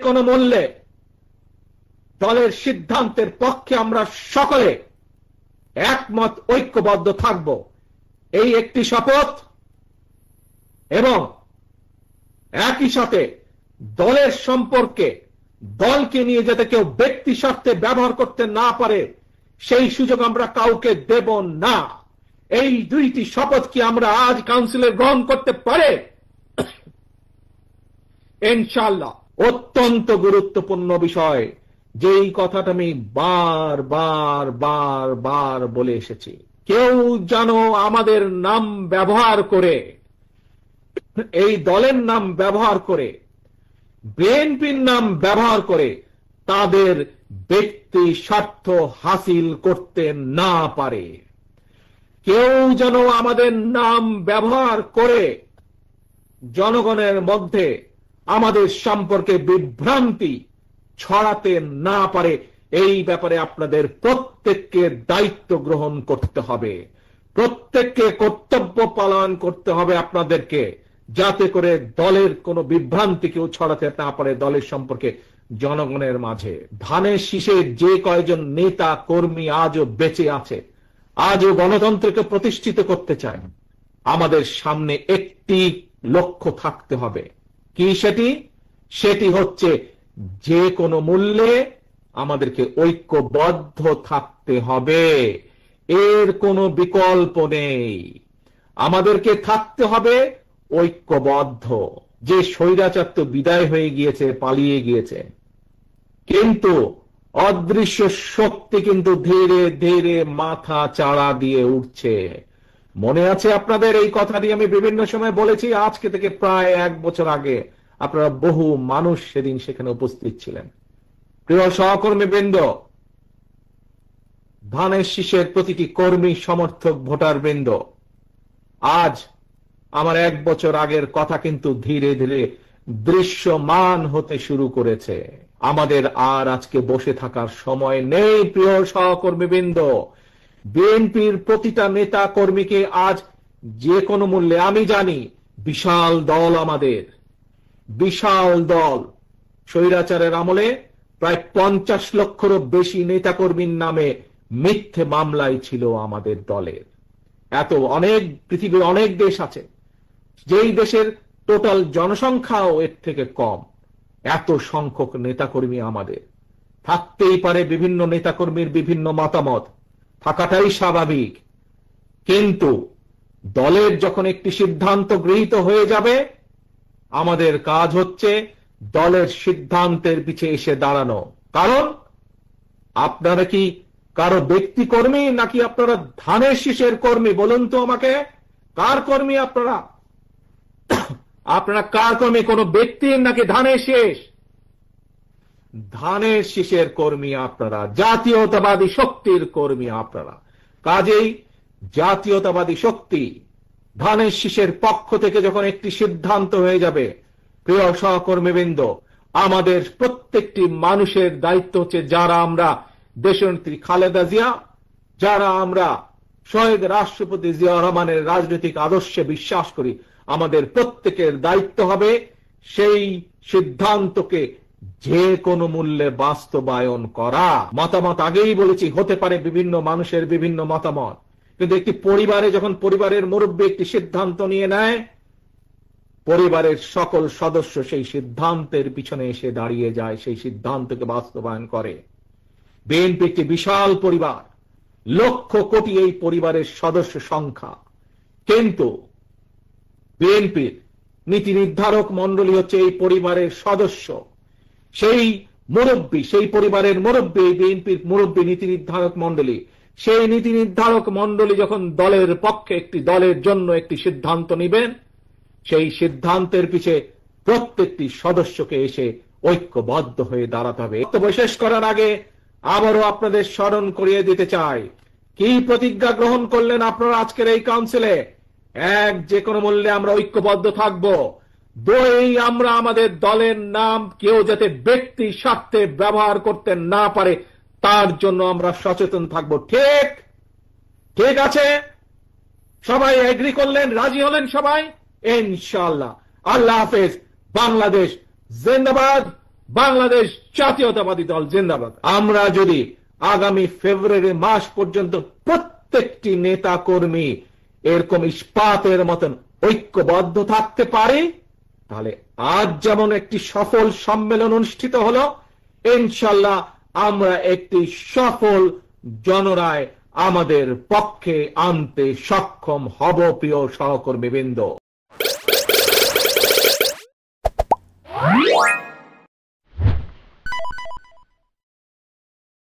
কোনো মূল্যে দলের সিদ্ধান্তের পক্ষে আমরা সকলে একমত ঐক্যবদ্ধ থাকব, এই একটি শপথ। এবং একই সাথে দলের সম্পর্কে, দলকে নিয়ে যাতে কেউ ব্যক্তি স্বার্থে ব্যবহার করতে না পারে সেই সুযোগ আমরা কাউকে দেব না। এই দুইটি শপথ কি আমরা আজ কাউন্সিলে গ্রহণ করতে পারে? ইনশাআল্লাহ। অত্যন্ত গুরুত্বপূর্ণ বিষয়, যেই কথাটা আমি বার বার বার বার বলে এসেছি, কেউ যেন আমাদের নাম ব্যবহার করে, এই দলের নাম ব্যবহার করে, বিএনপির নাম ব্যবহার করে তাদের ব্যক্তি স্বার্থ হাসিল করতে না পারে। কেউ যেন আমাদের নাম ব্যবহার করে জনগণের মধ্যে আমাদের সম্পর্কে বিভ্রান্তি ছড়াতে না পারে, এই ব্যাপারে আপনাদের প্রত্যেককে দায়িত্ব গ্রহণ করতে হবে, প্রত্যেককে কর্তব্য পালন করতে হবে আপনাদেরকে, যাতে করে দলের কোনো বিভ্রান্তি কেউ ছড়াতে না পারে দলের সম্পর্কে জনগণের মাঝে। ধানের শীষের যে কয়েকজন নেতা কর্মী আজও বেঁচে আছে, আজও গণতন্ত্রকে প্রতিষ্ঠিত করতে চায়, আমাদের সামনে একটি লক্ষ্য থাকতে হবে। কি সেটি? সেটি হচ্ছে যে কোনো মূল্যে আমাদেরকে ঐক্যবদ্ধ থাকতে হবে, এর কোনো বিকল্প নেই। আমাদেরকে থাকতে হবে ঐক্যবদ্ধ। যে স্বৈরাচার তো বিদায় হয়ে গিয়েছে, পালিয়ে গিয়েছে, কিন্তু অদৃশ্য শক্তি কিন্তু ধীরে ধীরে মাথা চাড়া দিয়ে উঠছে। মনে আছে আপনাদের এই কথাটি আমি বিভিন্ন সময় বলেছি, আজকে থেকে প্রায় 1 বছর আগে আপনারা বহু মানুষ সেদিন সেখানে উপস্থিত ছিলেন। প্রিয় সহকর্মী বৃন্দ, ধানের শীষের প্রতিটি কর্মী, সমর্থক, ভোটার বৃন্দ, আজ আমার 1 বছর আগের কথা কিন্তু ধীরে ধীরে দৃশ্যমান হতে শুরু করেছে। আমাদের আর আজকে বসে থাকার সময় নেই। প্রিয় সহকর্মীবৃন্দ, বিএনপির প্রতিটা নেতা কর্মীকে আজ যে কোনো মূল্যে, আমি জানি বিশাল দল, আমাদের বিশাল দল, স্বৈরাচারের আমলে প্রায় 50 লক্ষেরও বেশি নেতা কর্মীর নামে মিথ্যে মামলায় ছিল আমাদের দলের। এত অনেক পৃথিবীর অনেক দেশ আছে যেই দেশের টোটাল জনসংখ্যাও এর থেকে কম, এত সংখ্যক নেতাকর্মী আমাদের। থাকতেই পারে বিভিন্ন নেতাকর্মীর বিভিন্ন মতামত, থাকাটাই স্বাভাবিক, কিন্তু দলের যখন একটি সিদ্ধান্ত গৃহীত হয়ে যাবে, আমাদের কাজ হচ্ছে দলের সিদ্ধান্তের পিছে এসে দাঁড়ানো। কারণ আপনারা কি কারো ব্যক্তি কর্মী, নাকি আপনারা ধানের শীষের কর্মী? বলুন তো আমাকে, কার কর্মী আপনারা? আপনারা কার কর্মী? কোন ব্যক্তির নাকি ধানের শীষ? ধানের শীষের কর্মী আপনারা, জাতীয়তাবাদী শক্তির কর্মী আপনারা। কাজেই জাতীয়তাবাদী শক্তি ধানের শীষের পক্ষ থেকে যখন একটি সিদ্ধান্ত হয়ে যাবে, প্রিয় সহকর্মীবৃন্দ, আমাদের প্রত্যেকটি মানুষের দায়িত্ব হচ্ছে, যারা আমরা দেশনেত্রী খালেদা জিয়া, যারা আমরা শহীদ রাষ্ট্রপতি জিয়াউর রহমানের রাজনৈতিক আদর্শে বিশ্বাস করি, আমাদের প্রত্যেকের দায়িত্ব হবে সেই সিদ্ধান্তকে যে কোনো মূল্যে বাস্তবায়ন করা। মতামত আগেই বলেছি, হতে পারে বিভিন্ন মানুষের বিভিন্ন মতামত, কিন্তু একটি পরিবারে যখন পরিবারের মুরব্বী একটি সিদ্ধান্ত নিয়ে নেয়, পরিবারের সকল সদস্য সেই সিদ্ধান্তের পিছনে এসে দাঁড়িয়ে যায়, সেই সিদ্ধান্তকে বাস্তবায়ন করে। বিএনপি একটি বিশাল পরিবার, লক্ষ কোটি এই পরিবারের সদস্য সংখ্যা, কিন্তু বিএনপির নীতি নির্ধারক মণ্ডলী হচ্ছে এই পরিবারের সদস্য, সেই মুরব্বী, সেই পরিবারের মুরব্বী, বিএনপির মুরব্বী নীতি নির্ধারক মণ্ডলী। সেই নীতি নির্ধারক মণ্ডলী যখন দলের পক্ষে, একটি দলের জন্য একটি সিদ্ধান্ত নেবেন, সেই সিদ্ধান্তের পিছে প্রত্যেকটি সদস্যকে এসে ঐক্যবদ্ধ হয়ে দাঁড়াতে হবে। বক্তব্য শেষ করার আগে আবারও আপনাদের স্মরণ করিয়ে দিতে চাই, কি প্রতিজ্ঞা গ্রহণ করলেন আপনারা আজকের এই কাউন্সিলে? 1, যে কোনো মূল্যে আমরা ঐক্যবদ্ধ থাকব। 2, আমরা আমাদের দলের নাম কেউ যাতে ব্যক্তি স্বার্থে ব্যবহার করতে না পারে তার জন্য আমরা সচেতন থাকব। ঠিক ঠিক আছে? সবাই এগ্রি করলেন, রাজি হলেন সবাই? ইনশাআল্লাহ। আল্লাহ হাফেজ। বাংলাদেশ জিন্দাবাদ, বাংলাদেশ জাতীয়তাবাদী দল জিন্দাবাদ। আমরা যদি আগামী ফেব্রুয়ারি মাস পর্যন্ত প্রত্যেকটি নেতা কর্মী এরকম ইস্পাতের মতন ঐক্যবদ্ধ থাকতে পারে, তাহলে আজ যেমন একটি সফল সম্মেলন অনুষ্ঠিত হলো, ইনশাআল্লাহ আমরা একটি সফল জনরায় আমাদের পক্ষে আনতে সক্ষম হব। প্রিয় সহকর্মীবৃন্দ,